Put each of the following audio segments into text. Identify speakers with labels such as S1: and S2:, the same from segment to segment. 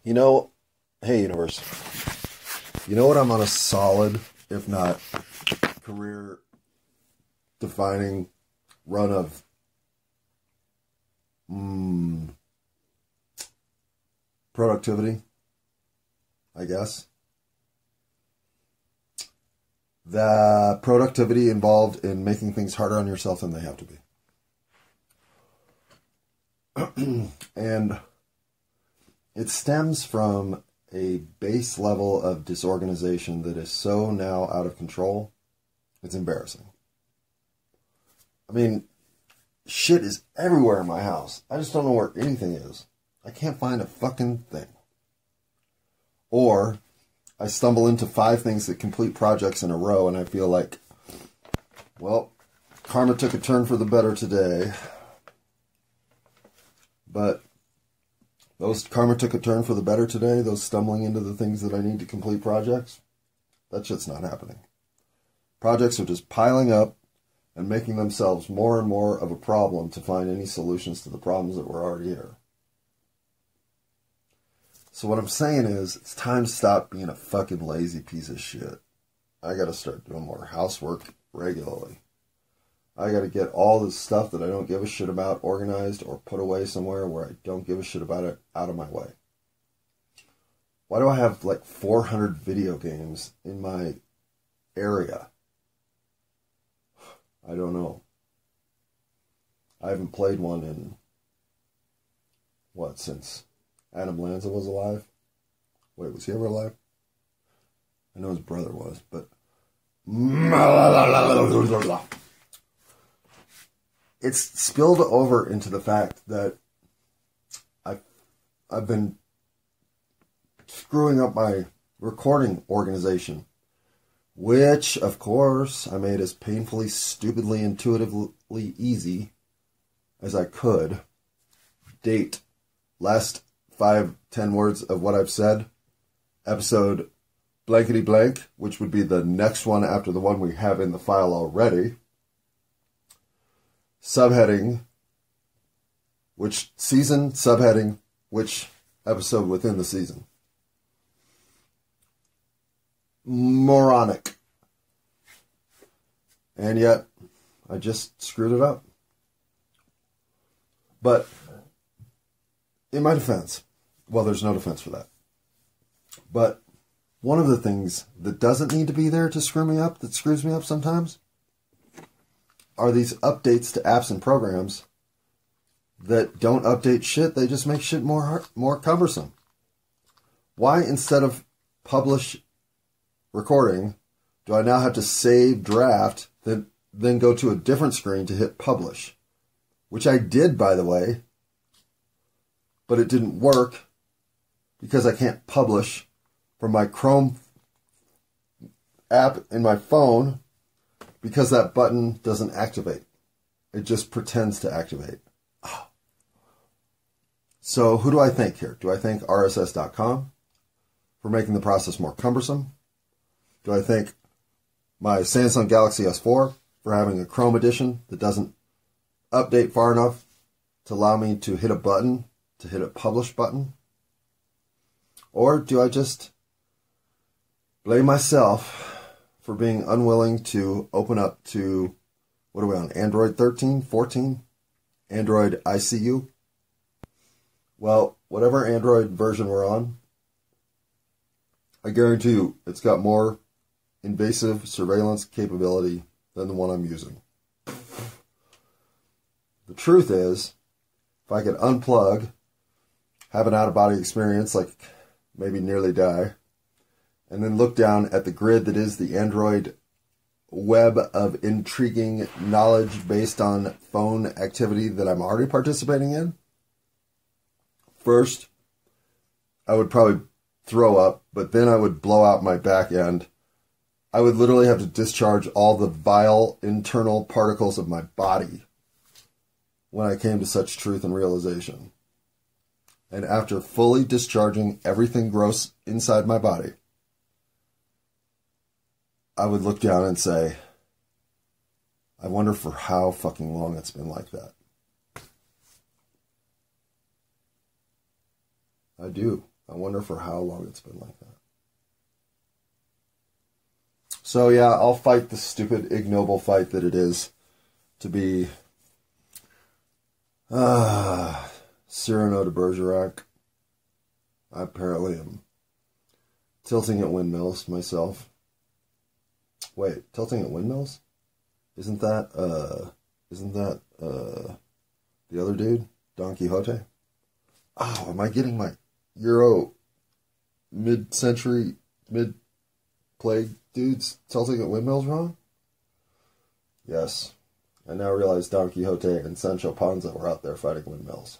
S1: You know, hey universe, you know what I'm on a solid, if not career defining run of productivity, I guess. The productivity involved in making things harder on yourself than they have to be. And it stems from a base level of disorganization that is so now out of control, it's embarrassing. I mean, shit is everywhere in my house. I just don't know where anything is. I can't find a fucking thing. Or I stumble into 5 things that complete projects in a row and I feel like, well, karma took a turn for the better today. But those karma took a turn for the better today, those stumbling into the things that I need to complete projects, that shit's not happening. Projects are just piling up and making themselves more and more of a problem to find any solutions to the problems that were already here. So what I'm saying is, it's time to stop being a fucking lazy piece of shit. I gotta start doing more housework regularly. I gotta get all this stuff that I don't give a shit about organized or put away somewhere where I don't give a shit about it out of my way. Why do I have like 400 video games in my area? I don't know. I haven't played one in, since Adam Lanza was alive? Wait, was he ever alive? I know his brother was, but it's spilled over into the fact that I've been screwing up my recording organization, which, of course, I made as painfully, stupidly, intuitively easy as I could. Date, last 5-10 words of what I've said. Episode blankety blank, which would be the next one after the one we have in the file already. Subheading, which season, subheading, which episode within the season. Moronic. And yet, I just screwed it up. But, in my defense, well, there's no defense for that. But, one of the things that doesn't need to be there to screw me up, that screws me up sometimes, are these updates to apps and programs that don't update shit, they just make shit more cumbersome. Why, instead of publish recording, do I now have to save draft, then go to a different screen to hit publish? Which I did, by the way, but it didn't work because I can't publish from my Chrome app in my phone because that button doesn't activate. It just pretends to activate. Oh. So who do I thank here? Do I thank RSS.com for making the process more cumbersome? Do I thank my Samsung Galaxy S4 for having a Chrome edition that doesn't update far enough to allow me to hit a button, to hit a publish button? Or do I just blame myself for being unwilling to open up to, what are we on, Android 13, 14? Android ICU? Well, whatever Android version we're on, I guarantee you it's got more invasive surveillance capability than the one I'm using. The truth is, if I could unplug, have an out-of-body experience, like maybe nearly die, and then look down at the grid that is the Android web of intriguing knowledge based on phone activity that I'm already participating in, first, I would probably throw up, but then I would blow out my back end. I would literally have to discharge all the vile internal particles of my body when I came to such truth and realization. And after fully discharging everything gross inside my body, I would look down and say, I wonder for how fucking long it's been like that. I do. I wonder for how long it's been like that. So yeah, I'll fight the stupid, ignoble fight that it is to be Cyrano de Bergerac. I apparently am tilting at windmills myself. Wait, tilting at windmills? Isn't that the other dude? Don Quixote? Oh, am I getting my Euro mid-century, mid-plague dudes tilting at windmills wrong? Yes. I now realize Don Quixote and Sancho Panza were out there fighting windmills.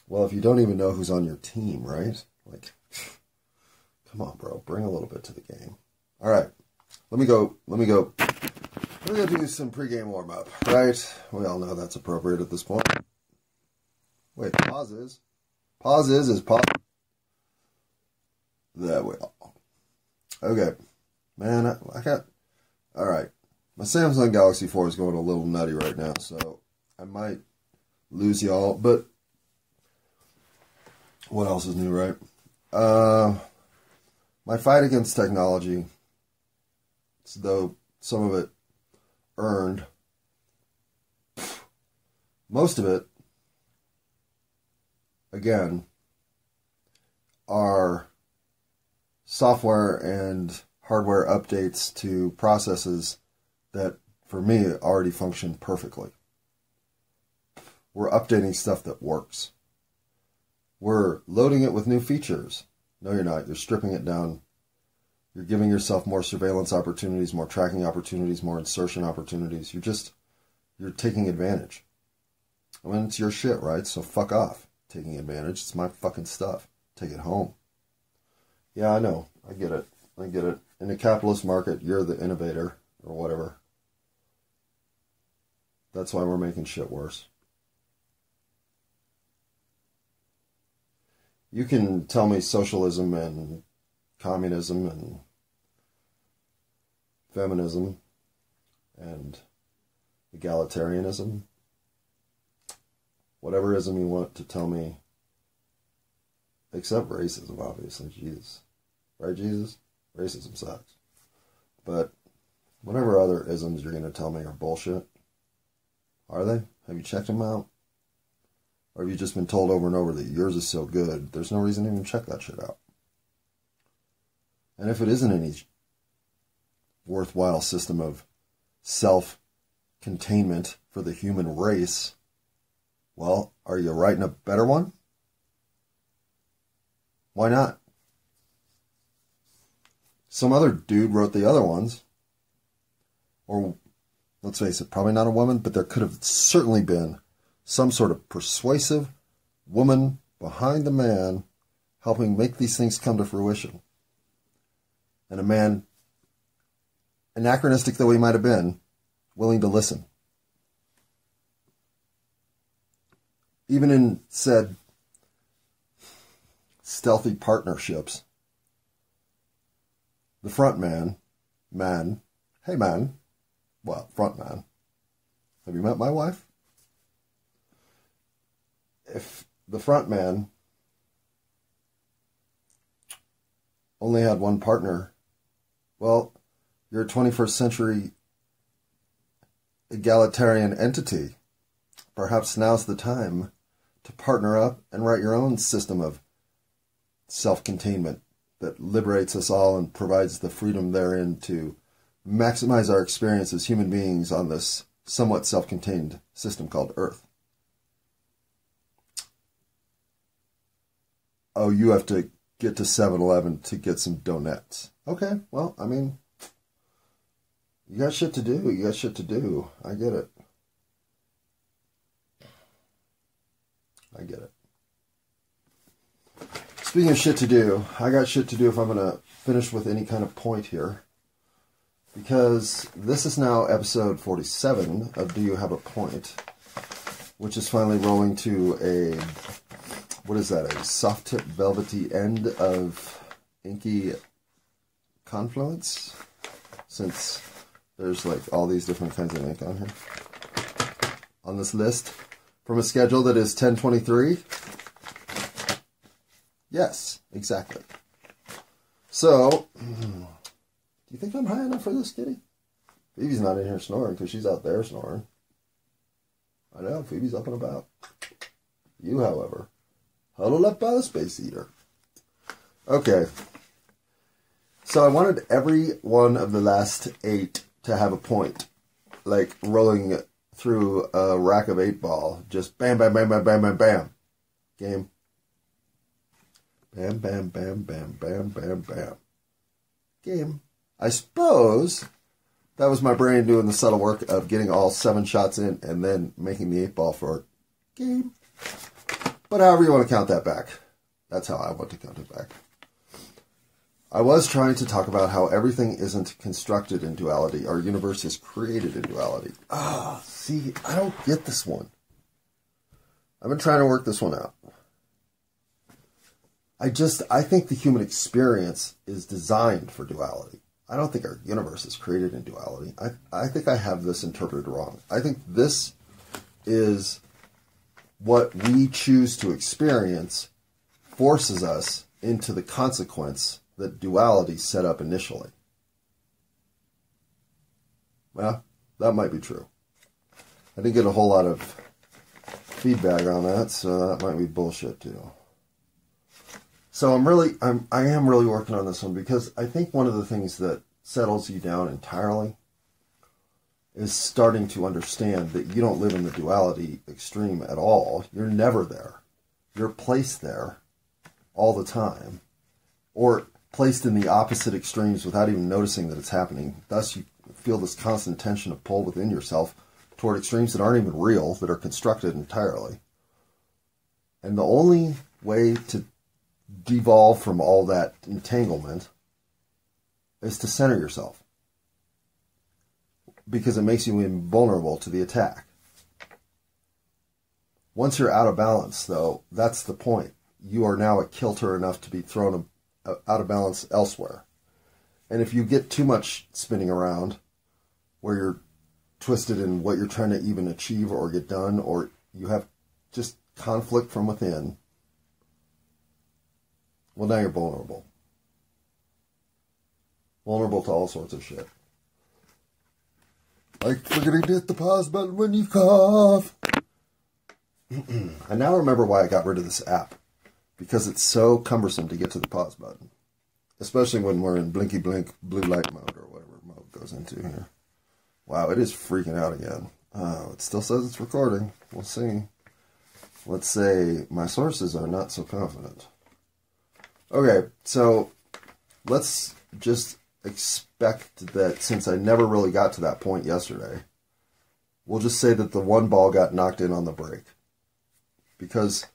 S1: Well, if you don't even know who's on your team, right? Like, come on, bro. Bring a little bit to the game. All right. Let me go do some pregame warm-up, right? We all know that's appropriate at this point. Wait, pause is pause. There we go. Okay. Man, I got... All right. My Samsung Galaxy 4 is going a little nutty right now, so I might lose y'all, but what else is new, right? My fight against technology, though some of it earned, most of it, again, are software and hardware updates to processes that, for me, already function perfectly. We're updating stuff that works. We're loading it with new features. No, you're not. You're stripping it down. You're giving yourself more surveillance opportunities, more tracking opportunities, more insertion opportunities. You're taking advantage. I mean, it's your shit, right? So fuck off taking advantage. It's my fucking stuff. Take it home. Yeah, I know. I get it. In a capitalist market, you're the innovator or whatever. That's why we're making shit worse. You can tell me socialism and communism and feminism and egalitarianism, whatever ism you want to tell me, except racism, obviously. Jesus. Right, Jesus? Racism sucks. But whatever other isms you're going to tell me are bullshit. Are they? Have you checked them out? Or have you just been told over and over that yours is so good, there's no reason to even check that shit out? And if it isn't any worthwhile system of self-containment for the human race, well, are you writing a better one? Why not? Some other dude wrote the other ones. Or, let's face it, probably not a woman, but there could have certainly been some sort of persuasive woman behind the man helping make these things come to fruition. And a man, anachronistic though he might have been, willing to listen. Even in said stealthy partnerships, the front man, hey man, well, front man, have you met my wife? If the front man only had one partner, well, you're a 21st century egalitarian entity. Perhaps now's the time to partner up and write your own system of self-containment that liberates us all and provides the freedom therein to maximize our experience as human beings on this somewhat self-contained system called Earth. Oh, you have to get to 7-Eleven to get some donuts. Okay, well, I mean, you got shit to do. I get it. Speaking of shit to do, I got shit to do if I'm going to finish with any kind of point here. Because this is now episode 47 of Do You Have a Point? Which is finally rolling to a, what is that, a soft tip velvety end of inky confluence? Since there's like all these different kinds of ink on here. On this list. From a schedule that is 10/23. Yes, exactly. So, do you think I'm high enough for this, kitty? Phoebe's not in here snoring because she's out there snoring. I know, Phoebe's up and about. You, however, huddled up by the space heater. Okay. So I wanted every one of the last 8 to have a point. Like rolling through a rack of 8-ball. Just bam, bam, bam, bam, bam, bam, bam. Game. Bam, bam, bam, bam, bam, bam, bam. Game. I suppose that was my brain doing the subtle work of getting all 7 shots in and then making the 8-ball for game. But however you want to count that back. That's how I want to count it back. I was trying to talk about how everything isn't constructed in duality. Our universe is created in duality. See, I don't get this one. I've been trying to work this one out. I think the human experience is designed for duality. I don't think our universe is created in duality. I think I have this interpreted wrong. I think this is what we choose to experience forces us into the consequence that duality set up initially. Well, that might be true. I didn't get a whole lot of feedback on that, so that might be bullshit too. So I am really working on this one because I think one of the things that settles you down entirely is starting to understand that you don't live in the duality extreme at all. You're never there. You're placed there all the time, or placed in the opposite extremes without even noticing that it's happening. Thus, you feel this constant tension of pull within yourself toward extremes that aren't even real, that are constructed entirely. And the only way to devolve from all that entanglement is to center yourself, because it makes you invulnerable to the attack. Once you're out of balance, though, that's the point. You are now a kilter enough to be thrown out of balance elsewhere. And if you get too much spinning around, where you're twisted in what you're trying to even achieve or get done, or you have just conflict from within, well, now you're vulnerable. Vulnerable to all sorts of shit. Like forgetting to hit the pause button when you cough. I now remember why I got rid of this app. Because it's so cumbersome to get to the pause button. Especially when we're in blinky blink blue light mode or whatever mode goes into here. Wow, it is freaking out again. Oh, it still says it's recording. We'll see. Let's say my sources are not so confident. Okay, so let's just expect that since I never really got to that point yesterday, we'll just say that the 1 ball got knocked in on the break. Because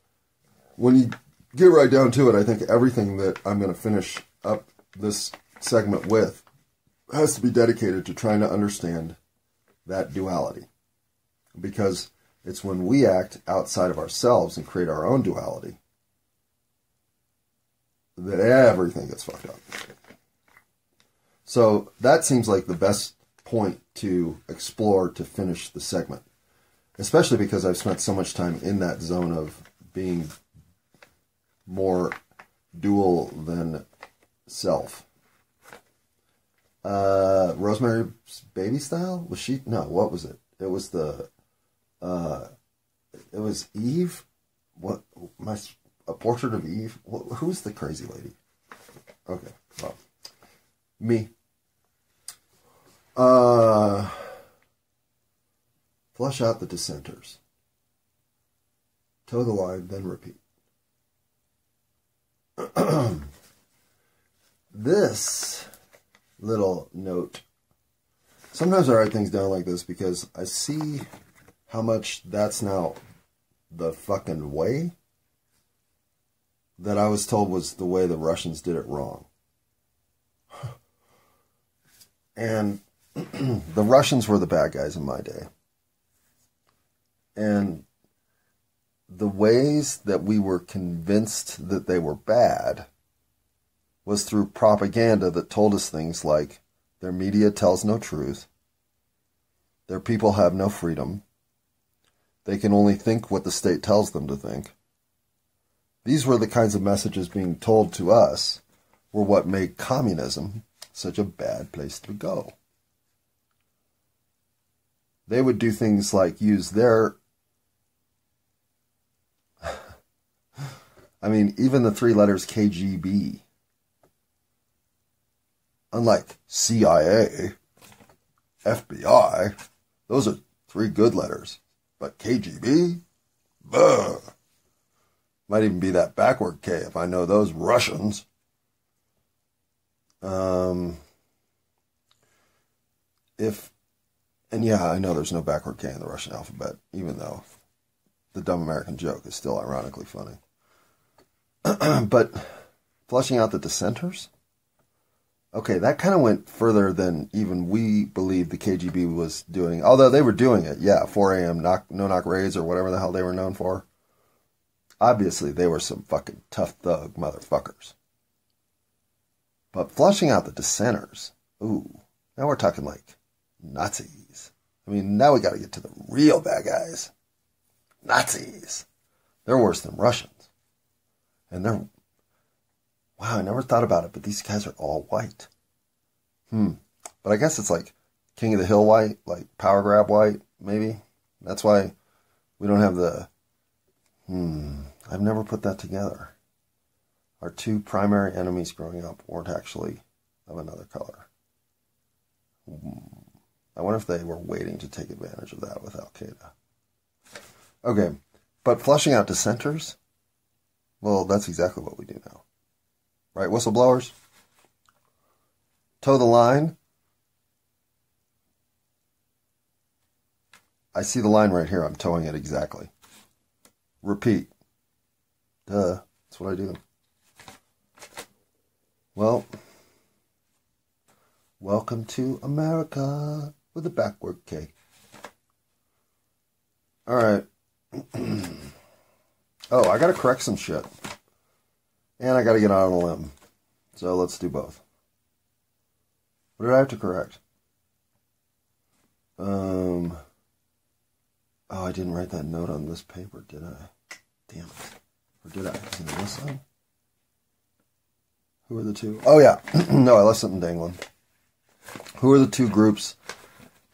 S1: when you get right down to it, I think everything that I'm going to finish up this segment with has to be dedicated to trying to understand that duality. Because it's when we act outside of ourselves and create our own duality that everything gets fucked up. So that seems like the best point to explore to finish the segment. Especially because I've spent so much time in that zone of being more dual than self. Rosemary's Baby style? Was she? No, what was it? It was the, it was Eve? What? A Portrait of Eve? Who's the crazy lady? Okay, well, me. Flush out the dissenters. Toe the line, then repeat. This little note. Sometimes I write things down like this because I see how much that's now the fucking way that I was told was the way the Russians did it wrong. And the Russians were the bad guys in my day. And the ways that we were convinced that they were bad was through propaganda that told us things like their media tells no truth, their people have no freedom, they can only think what the state tells them to think, these were the kinds of messages being told to us were what made communism such a bad place to go. They would do things like use their... I mean, even the 3 letters KGB. Unlike CIA, FBI, those are 3 good letters. But KGB? Buh! Might even be that backward K if I know those Russians. And yeah, I know there's no backward K in the Russian alphabet, even though the dumb American joke is still ironically funny. But flushing out the dissenters? Okay, that kind of went further than even we believed the KGB was doing. Although they were doing it, yeah, 4 a.m. no-knock raids or whatever the hell they were known for. Obviously, they were some fucking tough thug motherfuckers. But flushing out the dissenters, ooh, now we're talking like Nazis. I mean, now we got to get to the real bad guys. Nazis. They're worse than Russians. And they're... Wow, I never thought about it, but these guys are all white. But I guess it's like King of the Hill white, like power grab white, maybe. That's why we don't have the... I've never put that together. Our 2 primary enemies growing up weren't actually of another color. I wonder if they were waiting to take advantage of that with Al-Qaeda. Okay, but flushing out dissenters? Well, that's exactly what we do now. Right, whistleblowers? Toe the line? I see the line right here. I'm towing it exactly. Repeat. Duh. That's what I do. Well, welcome to America with a backward K. All right. Oh, I got to correct some shit. And I got to get out on a limb. So let's do both. What did I have to correct? Oh, I didn't write that note on this paper, did I? Damn it. Or did I? Is it on this side? Who are the 2? Oh, yeah. No, I left something dangling. Who are the 2 groups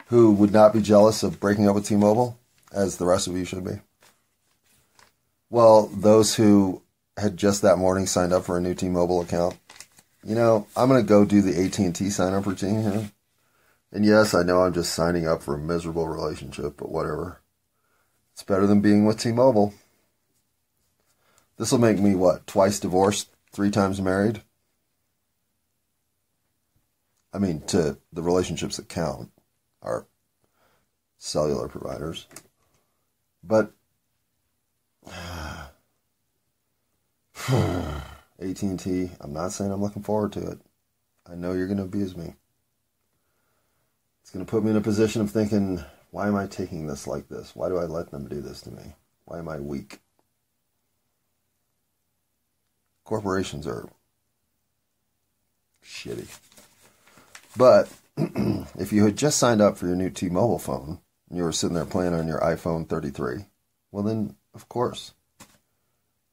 S1: who would not be jealous of breaking up with T-Mobile, as the rest of you should be? Well, those who had just that morning signed up for a new T-Mobile account. You know, I'm going to go do the AT&T sign-up routine here. And yes, I know I'm just signing up for a miserable relationship, but whatever. It's better than being with T-Mobile. This will make me, what, twice divorced, 3 times married? I mean, to the relationships that count are cellular providers. But AT&T, I'm not saying I'm looking forward to it. I know you're going to abuse me. It's going to put me in a position of thinking, why am I taking this like this? Why do I let them do this to me? Why am I weak? Corporations are shitty. But if you had just signed up for your new T-Mobile phone, and you were sitting there playing on your iPhone 33, well then, of course,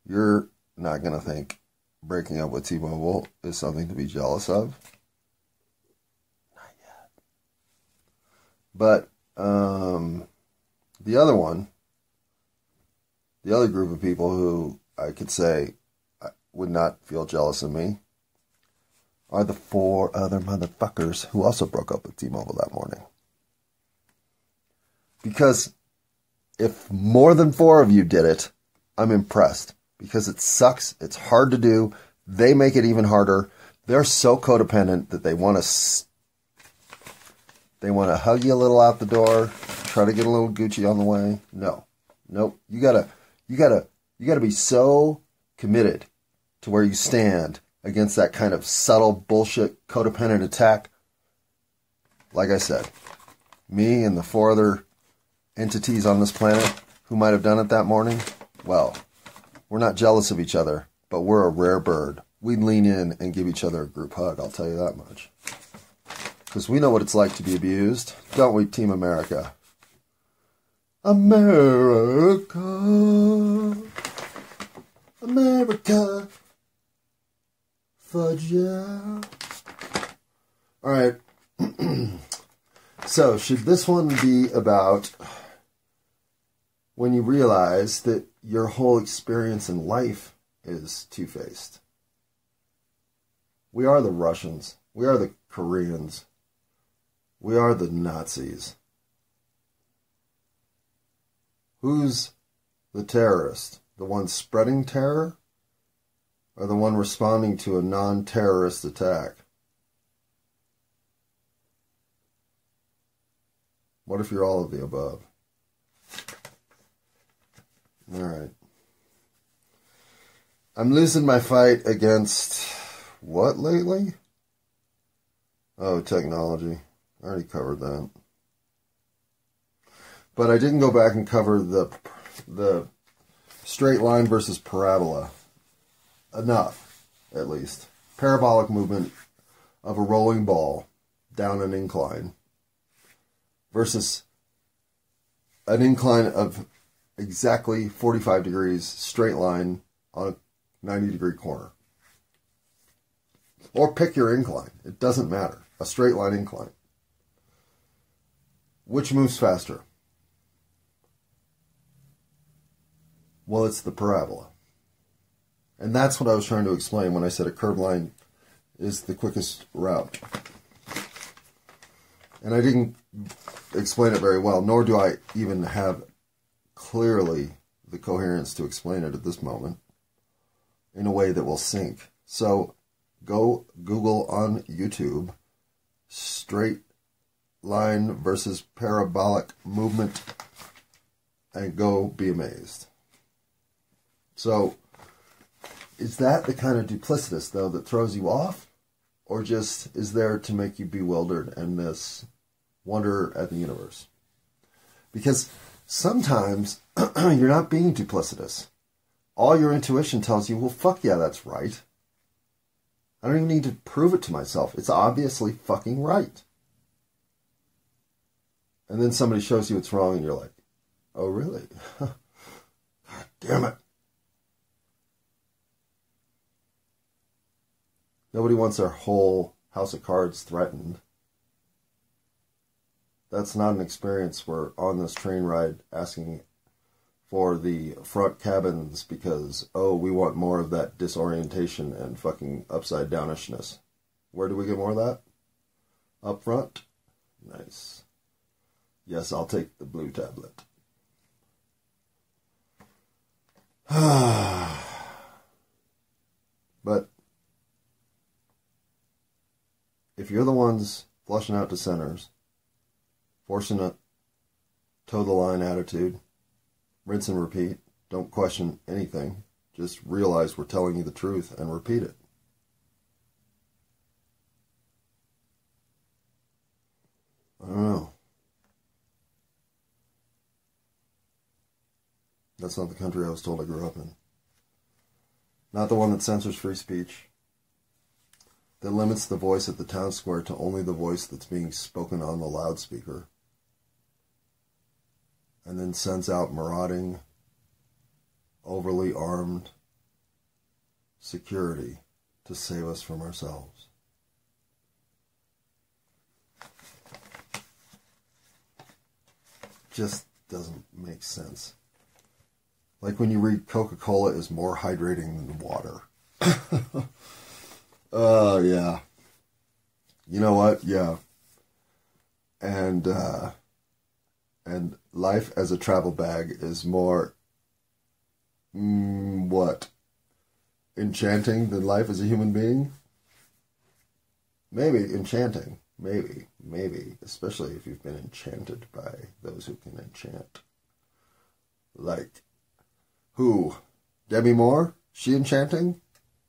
S1: you're not going to think breaking up with T-Mobile is something to be jealous of. Not yet. But the other one, the other group of people who I could say would not feel jealous of me are the 4 other motherfuckers who also broke up with T-Mobile that morning. Because if more than 4 of you did it, I'm impressed. Because it sucks. It's hard to do. They make it even harder. They're so codependent that they want to hug you a little out the door, try to get a little Gucci on the way. No. Nope. You gotta be so committed to where you stand against that kind of subtle bullshit codependent attack. Like I said, me and the 4 other entities on this planet who might have done it that morning, well, we're not jealous of each other, but we're a rare bird. We'd lean in and give each other a group hug, I'll tell you that much. Because we know what it's like to be abused, don't we, Team America? America. America. America. Fudge, yeah. Alright. So, should this one be about when you realize that your whole experience in life is two-faced? We are the Russians. We are the Koreans. We are the Nazis. Who's the terrorist? The one spreading terror? Or the one responding to a non-terrorist attack? What if you're all of the above? Alright. I'm losing my fight against what lately? Oh, technology. I already covered that. But I didn't go back and cover the straight line versus parabola. Enough, at least. Parabolic movement of a rolling ball down an incline versus an incline of exactly 45 degrees straight line on a 90-degree corner. Or pick your incline. It doesn't matter. A straight line incline. Which moves faster? Well, it's the parabola. And that's what I was trying to explain when I said a curved line is the quickest route. And I didn't explain it very well, nor do I even have clearly the coherence to explain it at this moment in a way that will sink. So go Google on YouTube straight line versus parabolic movement and go be amazed. So is that the kind of duplicitous, though, that throws you off? Or just is there to make you bewildered and miss wonder at the universe? Because sometimes you're not being duplicitous. All your intuition tells you, well, fuck yeah, that's right. I don't even need to prove it to myself. It's obviously fucking right. And then somebody shows you it's wrong and you're like, oh, really? God damn it. Nobody wants their whole house of cards threatened. That's not an experience we're on this train ride asking for the front cabins because, oh, we want more of that disorientation and fucking upside downishness. Where do we get more of that? Up front? Nice. Yes, I'll take the blue tablet. But if you're the ones flushing out to centers, forcing a toe the line attitude, rinse and repeat, don't question anything, just realize we're telling you the truth and repeat it. I don't know. That's not the country I was told I grew up in. Not the one that censors free speech. That limits the voice at the town square to only the voice that's being spoken on the loudspeaker. And then sends out marauding, overly armed security to save us from ourselves. Just doesn't make sense. Like when you read Coca-Cola is more hydrating than water. Oh, yeah. You know what? Yeah. And life as a travel bag is more, what? Enchanting than life as a human being? Maybe enchanting. Maybe. Especially if you've been enchanted by those who can enchant. Like, who? Demi Moore? She enchanting?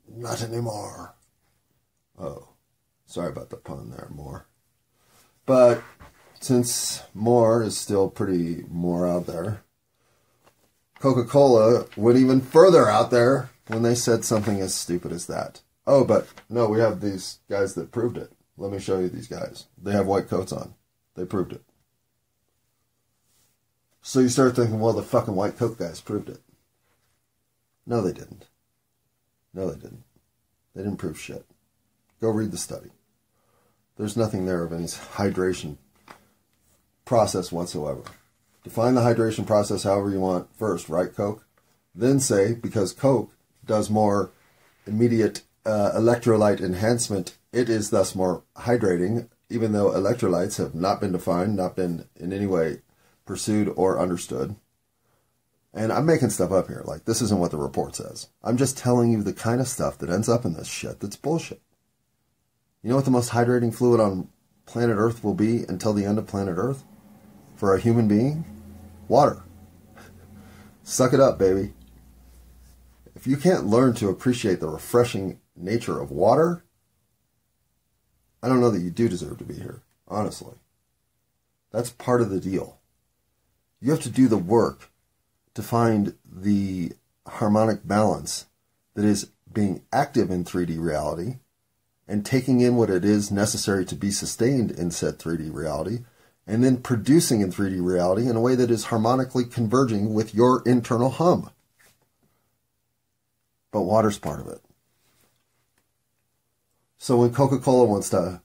S1: Not anymore. Oh, sorry about the pun there, Moore. But since Moore is still pretty more out there, Coca-Cola went even further out there when they said something as stupid as that. Oh, but no, we have these guys that proved it. Let me show you these guys. They have white coats on. They proved it. So you start thinking, well, the fucking white coat guys proved it. No, they didn't. No, they didn't. They didn't prove shit. Go read the study. There's nothing there of any hydration process whatsoever. Define the hydration process however you want first, right, Coke? Then say, because Coke does more immediate electrolyte enhancement, it is thus more hydrating, even though electrolytes have not been defined, not been in any way pursued or understood. And I'm making stuff up here. Like, this isn't what the report says. I'm just telling you the kind of stuff that ends up in this shit that's bullshit. You know what the most hydrating fluid on planet Earth will be until the end of planet Earth? For a human being? Water. Suck it up, baby. If you can't learn to appreciate the refreshing nature of water, I don't know that you do deserve to be here, honestly. That's part of the deal. You have to do the work to find the harmonic balance that is being active in 3D reality and taking in what it is necessary to be sustained in said 3D reality, and then producing in 3D reality in a way that is harmonically converging with your internal hum. But water's part of it. So when Coca-Cola wants to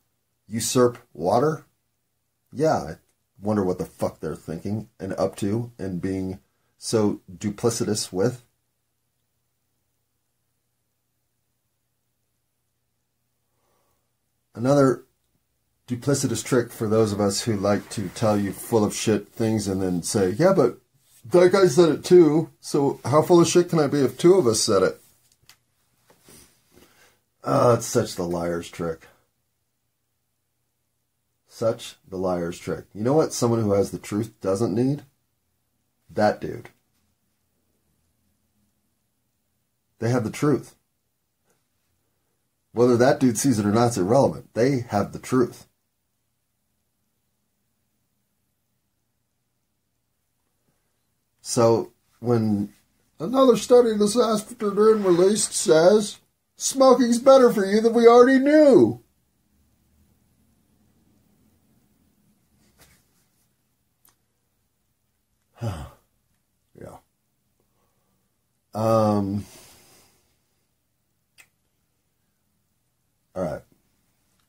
S1: usurp water, yeah, I wonder what the fuck they're thinking and up to and being so duplicitous with. Another duplicitous trick for those of us who like to tell you full of shit things and then say, yeah, but that guy said it too, so how full of shit can I be if two of us said it? Oh, it's such the liar's trick. Such the liar's trick. You know what someone who has the truth doesn't need? That dude. They have the truth. Whether that dude sees it or not is irrelevant. They have the truth. So, when another study this afternoon released says, smoking's better for you than we already knew. Yeah. All right.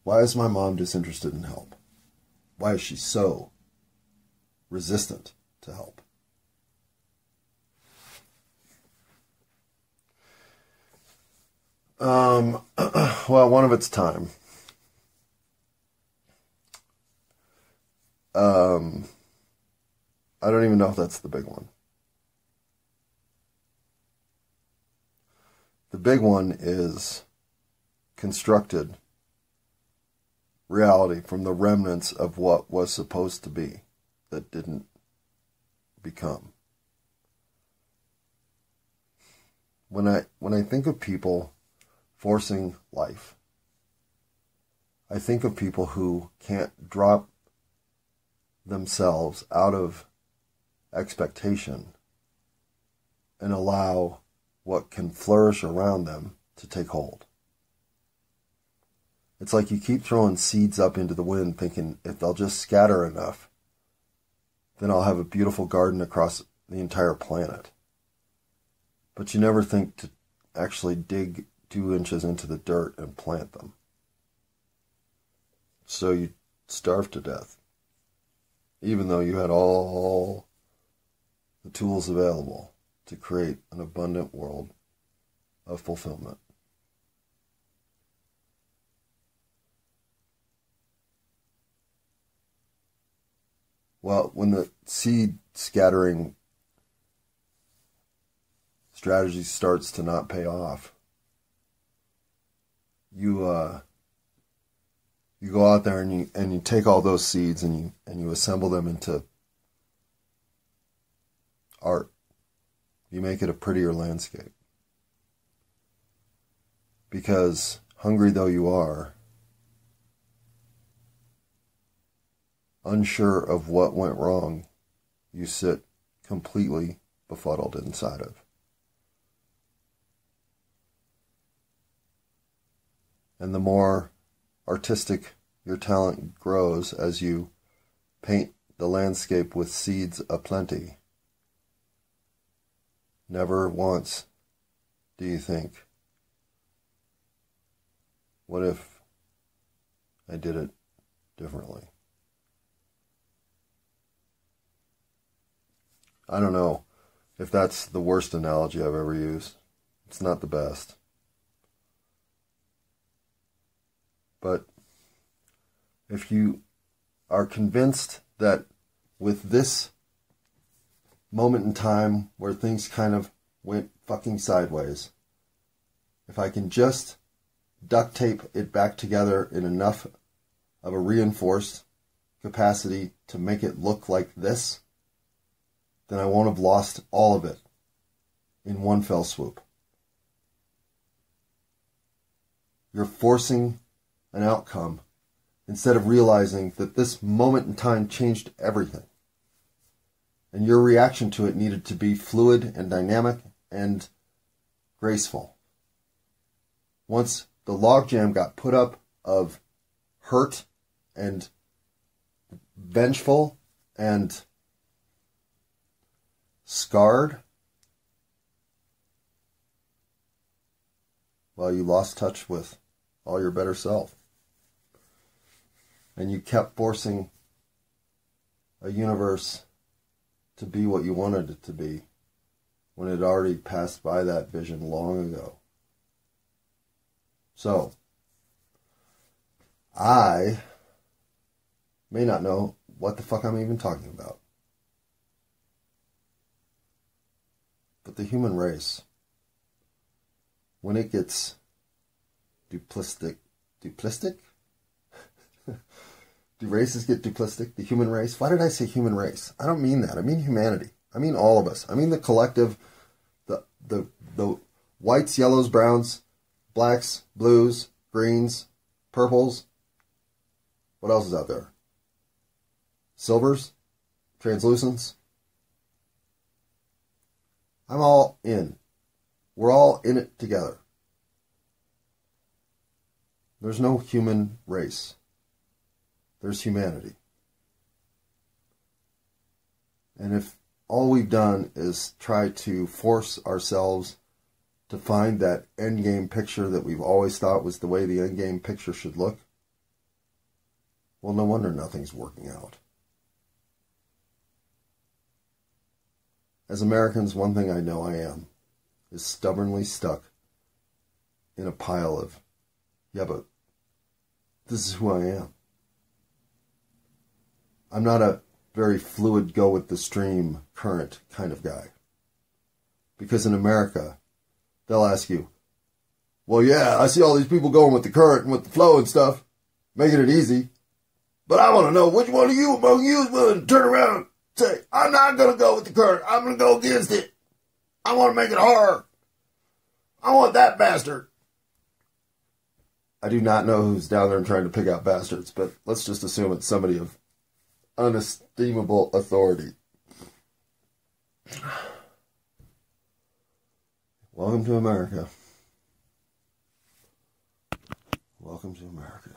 S1: Why is my mom disinterested in help? Why is she so resistant to help? Well, one of it's time. I don't even know if that's the big one. The big one is constructed reality from the remnants of what was supposed to be that didn't become. When I think of people forcing life, I think of people who can't drop themselves out of expectation and allow what can flourish around them to take hold. It's like you keep throwing seeds up into the wind thinking if they'll just scatter enough, then I'll have a beautiful garden across the entire planet. But you never think to actually dig 2 inches into the dirt and plant them. So you starve to death, even though you had all the tools available to create an abundant world of fulfillment. Well, when the seed scattering strategy starts to not pay off, you go out there and you take all those seeds and you assemble them into art. You make it a prettier landscape. Because hungry though you are, unsure of what went wrong, you sit completely befuddled inside of. And the more artistic your talent grows as you paint the landscape with seeds aplenty, never once do you think, What if I did it differently? I don't know if that's the worst analogy I've ever used. It's not the best. But if you are convinced that with this moment in time where things kind of went fucking sideways, if I can just duct tape it back together in enough of a reinforced capacity to make it look like this, then I won't have lost all of it in one fell swoop. You're forcing an outcome instead of realizing that this moment in time changed everything. And your reaction to it needed to be fluid and dynamic and graceful. Once the logjam got put up of hurt and vengeful and scarred, well, you lost touch with all your better self. And you kept forcing a universe to be what you wanted it to be when it had already passed by that vision long ago. So, I may not know what the fuck I'm even talking about. But the human race, when it gets duplistic? Do races get duplistic? The human race? Why did I say human race? I don't mean that. I mean humanity. I mean all of us. I mean the collective, the whites, yellows, browns, blacks, blues, greens, purples. What else is out there? Silvers? Translucents? I'm all in. We're all in it together. There's no human race. There's humanity. And if all we've done is try to force ourselves to find that endgame picture that we've always thought was the way the endgame picture should look, well, no wonder nothing's working out. As Americans, one thing I know I am is stubbornly stuck in a pile of, yeah, but this is who I am. I'm not a very fluid, go with the stream current kind of guy. Because in America, they'll ask you, well, yeah, I see all these people going with the current and with the flow and stuff, making it easy. But I want to know which one of you among you is willing to turn around and say, I'm not going to go with the current. I'm going to go against it. I want to make it hard. I want that bastard. I do not know who's down there and trying to pick out bastards, but let's just assume it's somebody of unestimable authority. Welcome to America. Welcome to America.